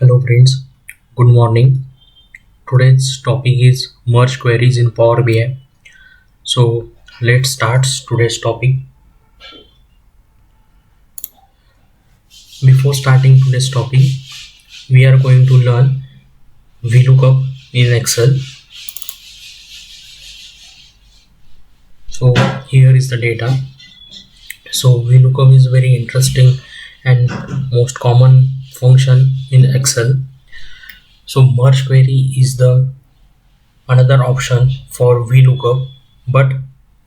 Hello friends, good morning. Today's topic is merge queries in Power BI. So let's start today's topic. Before starting today's topic, we are going to learn VLOOKUP in Excel. So here is the data. So VLOOKUP is very interesting and most common function in Excel. So merge query is the another option for VLOOKUP, but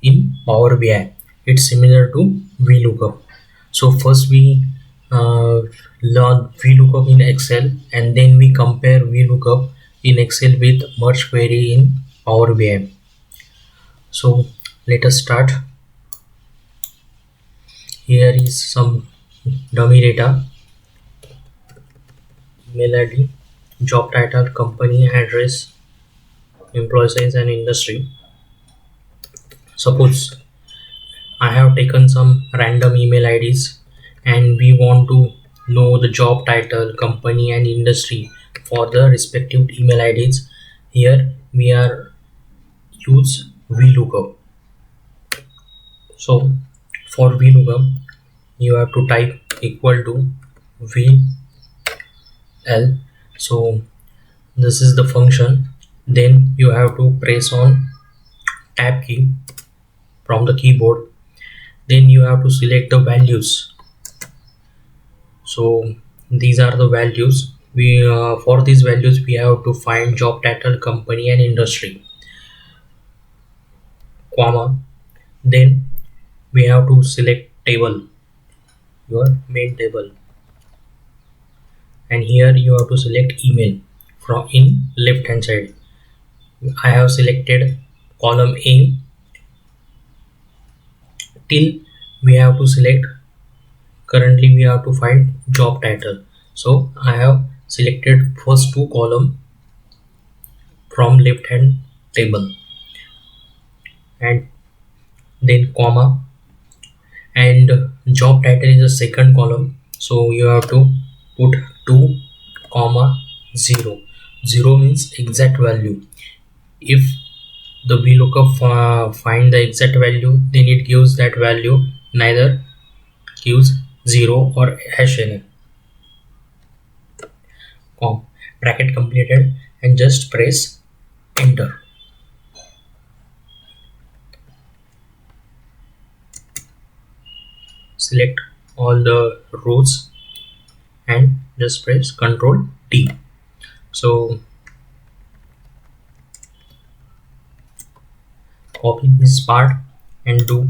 in Power BI it's similar to VLOOKUP. So first we learn VLOOKUP in Excel, and then we compare VLOOKUP in Excel with merge query in Power BI. So let us start. Here is some dummy data: email ID, job title, company address, employee size and industry. Suppose I have taken some random email IDs and we want to know the job title, company and industry for the respective email IDs. Here we are use VLOOKUP. So for VLOOKUP you have to type equal to VL. So this is the function. Then you have to press on tab key from the keyboard. Then you have to select the values. So these are the values. We for these values we have to find job title, company and industry, comma. Then we have to select table, your main table, and here you have to select email from in left hand side. I have selected column A till we have to select. Currently we have to find job title, so I have selected first two column from left hand table, and then comma, and job title is the second column, so you have to put 2 comma 0. 0 means exact value. If the VLOOKUP find the exact value, then it gives that value, neither gives 0 or hash any. Bracket completed, and just press enter. Select all the rows and just press Ctrl D. So copy this part and do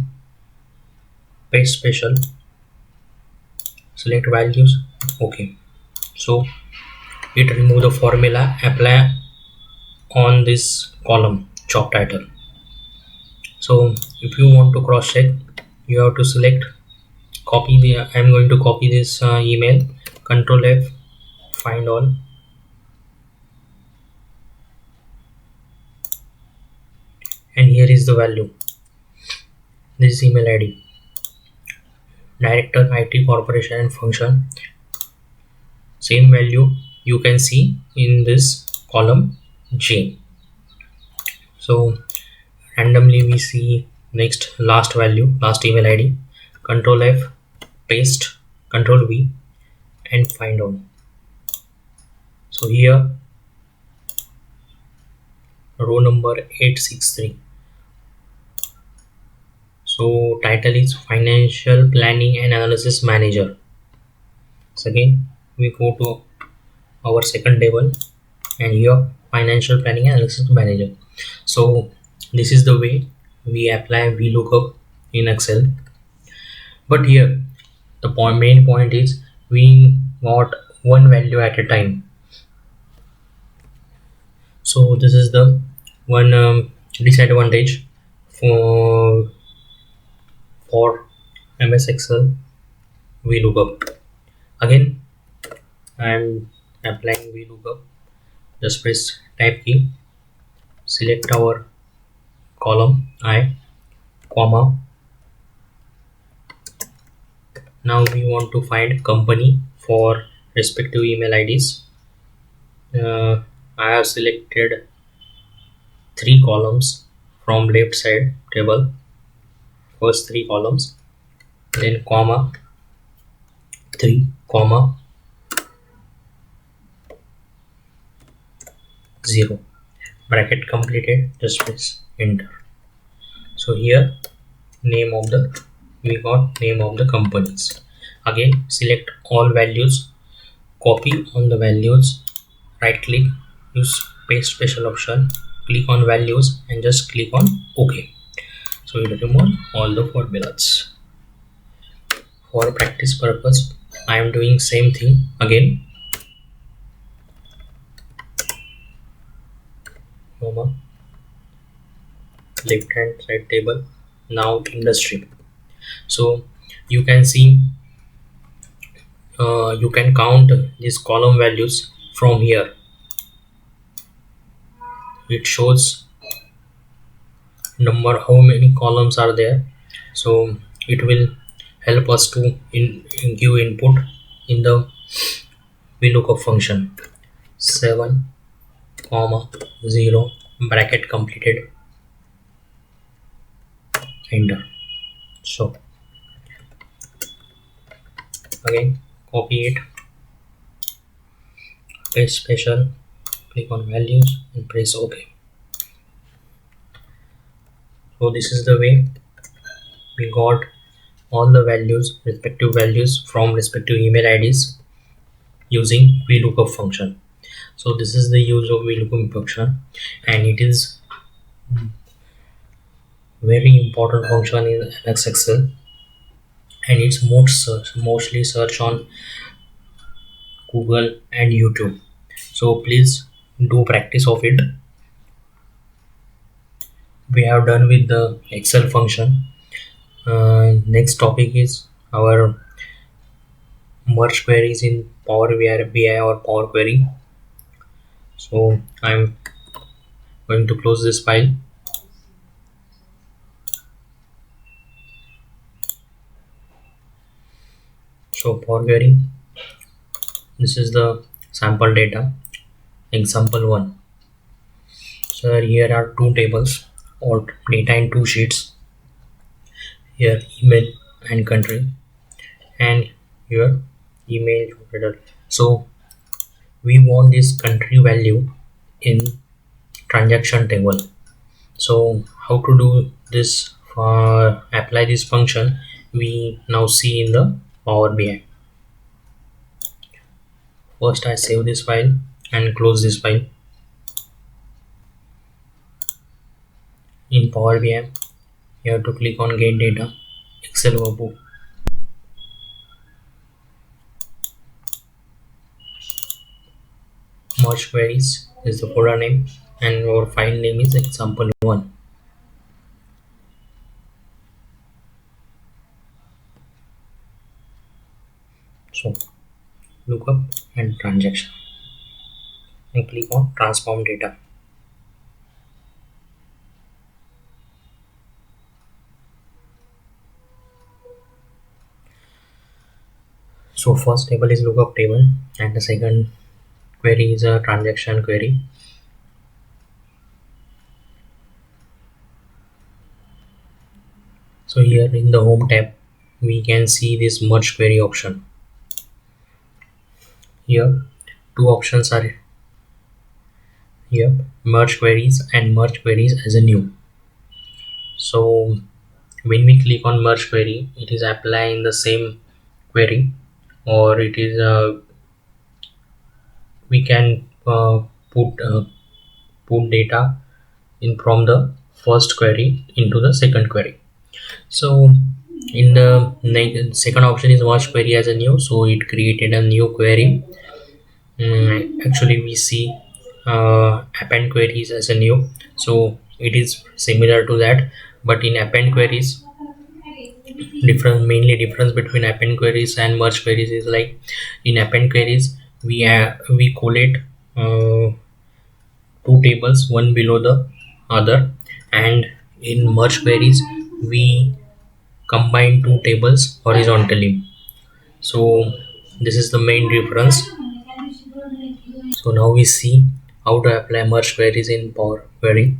paste special, select values, okay. So it remove the formula, apply on this column job title. So if you want to cross check, you have to select copy the I'm going to copy this email, Control F, find all, and here is the value. This is email ID, director IT corporation and function. Same value you can see in this column J. So randomly we see next last value, last email ID, Control F, paste, Control V, and find all. So here row number 863. So title is financial planning and analysis manager. So again we go to our second table, and here financial planning and analysis manager. So this is the way we apply VLOOKUP in Excel. But here the main point is we got one value at a time. So this is the one disadvantage for MS Excel VLOOKUP. Again I am applying VLOOKUP. Just press tab key, select our column I, comma. Now we want to find company for respective email IDs. I have selected three columns from left side table, first three columns, then comma 3 comma 0, bracket completed, just press enter. So here name of the we got name of the companies. Again select all values, copy all the values, right click, use paste special option, click on values and just click on OK. So it will remove all the formulas. For practice purpose I am doing same thing again, comma left hand side table, now industry. So you can see you can count these column values from here. It shows number how many columns are there, so it will help us to give input in the VLOOKUP function. 7 comma 0 bracket completed, enter. So again copy it, paste special, click on values and press OK. So this is the way we got all the values, respective values from respective email IDs using VLOOKUP function. So this is the use of VLOOKUP function, and it is very important function in MS Excel, and it's mostly search on Google and YouTube. So please do practice of it. We have done with the Excel function. Next topic is our merge queries in Power BI or Power Query. So I'm going to close this file. So Power Query, this is the sample data, example 1. So here are two tables or data in two sheets. Here email and country, and here email operator. So we want this country value in transaction table. So how to do this, apply this function, we now see in the Power BI. First I save this file and close this file. In Power BI you have to click on get data, Excel workbook. Merge queries is the folder name and our file name is example 1. So lookup and transaction and click on transform data. So first table is lookup table and the second query is a transaction query. So here in the home tab we can see this merge query option. Here two options are here, merge queries and merge queries as a new. So when we click on merge query, it is applying the same query, or it is we can put data in from the first query into the second query. So in the second option is merge query as a new, so it created a new query. Actually we see append queries as a new, so it is similar to that, but in append queries mainly difference between append queries and merge queries is like, in append queries we collate two tables one below the other, and in merge queries we combine two tables horizontally. So this is the main difference. So now we see how to apply merge queries in Power Query.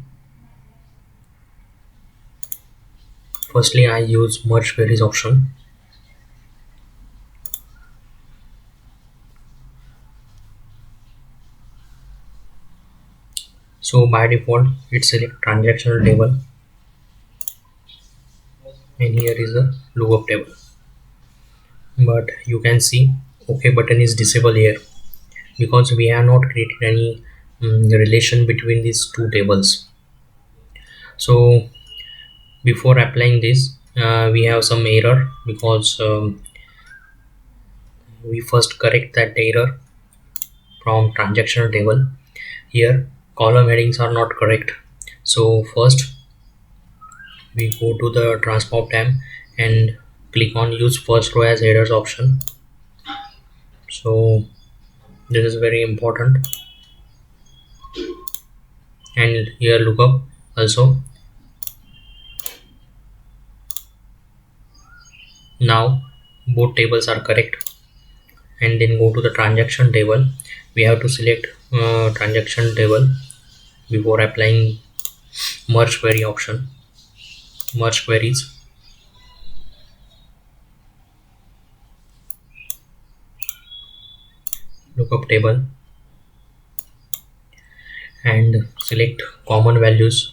Firstly, I use merge queries option. So by default, it select transactional table, and here is a lookup table. But you can see OK button is disabled here because we have not created any relation between these two tables. So before applying this, we have some error because we first correct that error from transactional table. Here column headings are not correct, so first we go to the transform tab and click on use first row as headers option. So this is very important, and here lookup also. Now both tables are correct, and then go to the transaction table. We have to select transaction table before applying merge query option. Merge queries, lookup table, and select common values.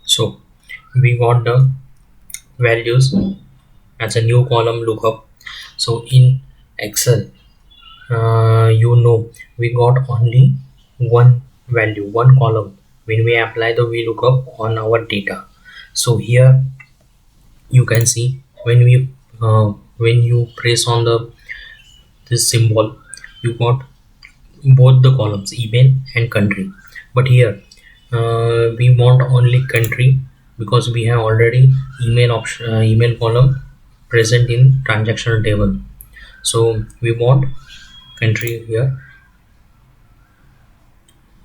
So we got the values as a new column lookup. So in Excel, we got only one value, one column when we apply the VLOOKUP on our data. So here you can see when you press on the this symbol, you got both the columns, email and country. But here we want only country because we have already email option, email column present in transactional table. So we want country here.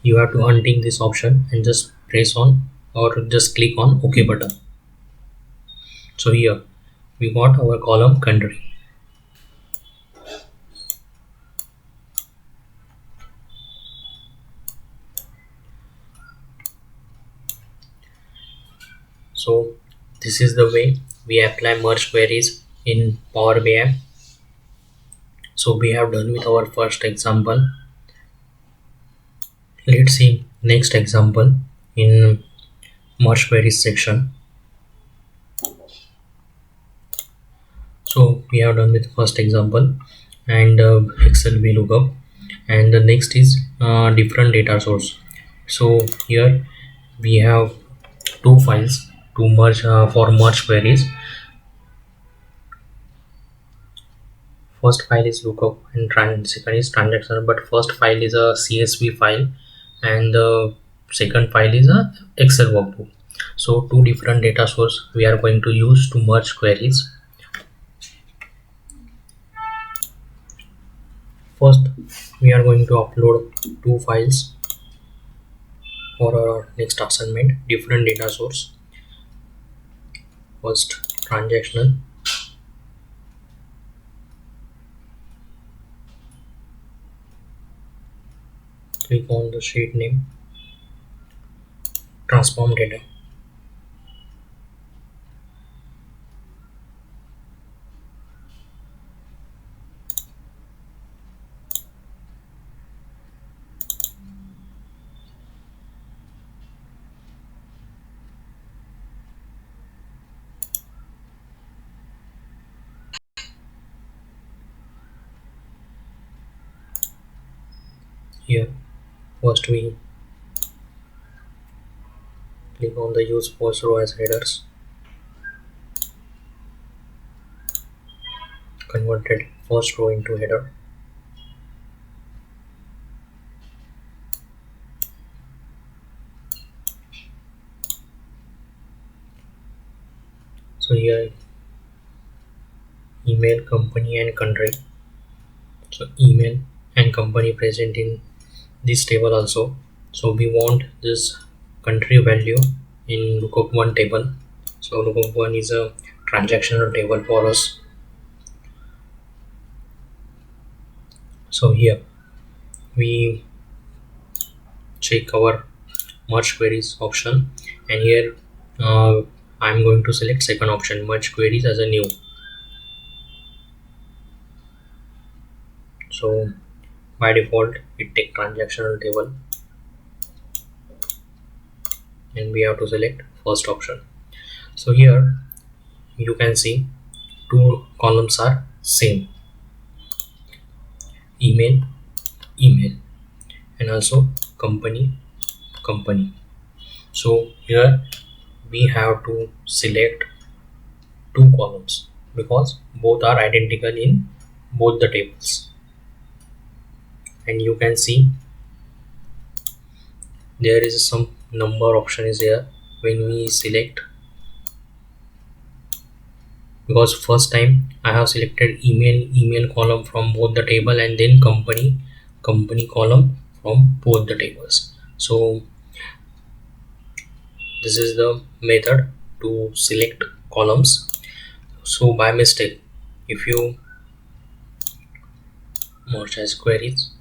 You have to untick this option and just press on or just click on OK button. So here we got our column country. So this is the way we apply merge queries in Power BI. So we have done with our first example. Let's see next example in merge queries section. So we have done with first example and Excel VLOOKUP, and the next is different data source. So here we have two files to merge for merge queries. First file is lookup and second is transaction, but first file is a CSV file and the second file is a Excel workbook. So two different data source we are going to use to merge queries. First we are going to upload two files for our next assignment, different data source. First transactional, click on the sheet name, transform data. Here first we click on the use first row as headers, converted first row into header. So here email, company and country. So email and company present in this table also. So we want this country value in lookup one table. So lookup one is a transactional table for us. So here we check our merge queries option, and here I'm going to select second option, merge queries as a new. So by default it take transactional table, and we have to select first option. So here you can see two columns are same, email, email, and also company, company. So here we have to select two columns because both are identical in both the tables, and you can see there is some number option is here when we select, because first time I have selected email column from both the table, and then company column from both the tables. So this is the method to select columns. So by mistake, if you merge as queries,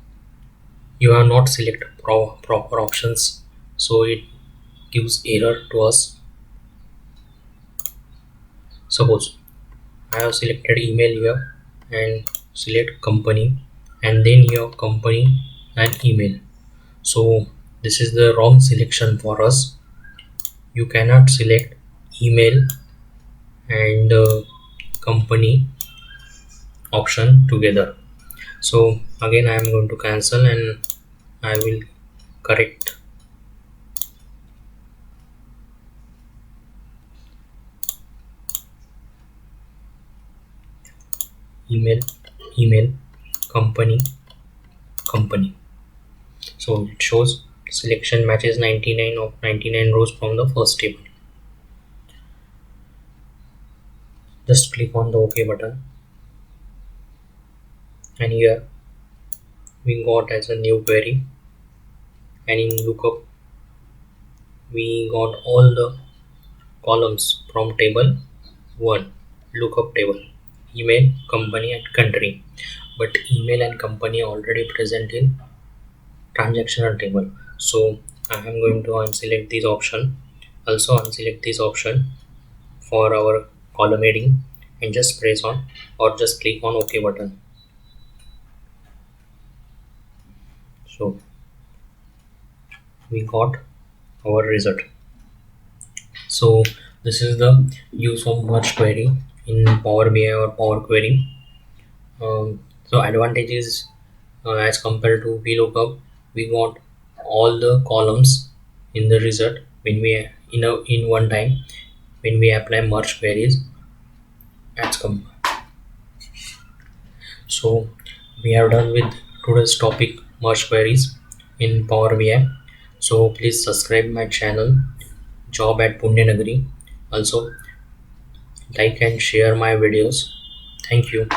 you have not select proper options, so it gives error to us. Suppose I have selected email here and select company, and then here company and email. So this is the wrong selection for us. You cannot select email and company option together. So again I am going to cancel, and I will correct email, email, company, company. So it shows selection matches 99 of 99 rows from the first table. Just click on the OK button, and here we got as a new query, and in lookup we got all the columns from table 1, lookup table, email, company and country. But email and company are already present in transactional table, so I am going to unselect this option, also unselect this option for our column heading, and just press on or just click on OK button. So we got our result. So this is the use of merge query in Power BI or Power Query. So advantages, as compared to VLOOKUP, we got all the columns in the result when we in one time when we apply merge queries as So we have done with today's topic, merge queries in Power BI. So please subscribe my channel Job at Punyanagari. Also like and share my videos. Thank you.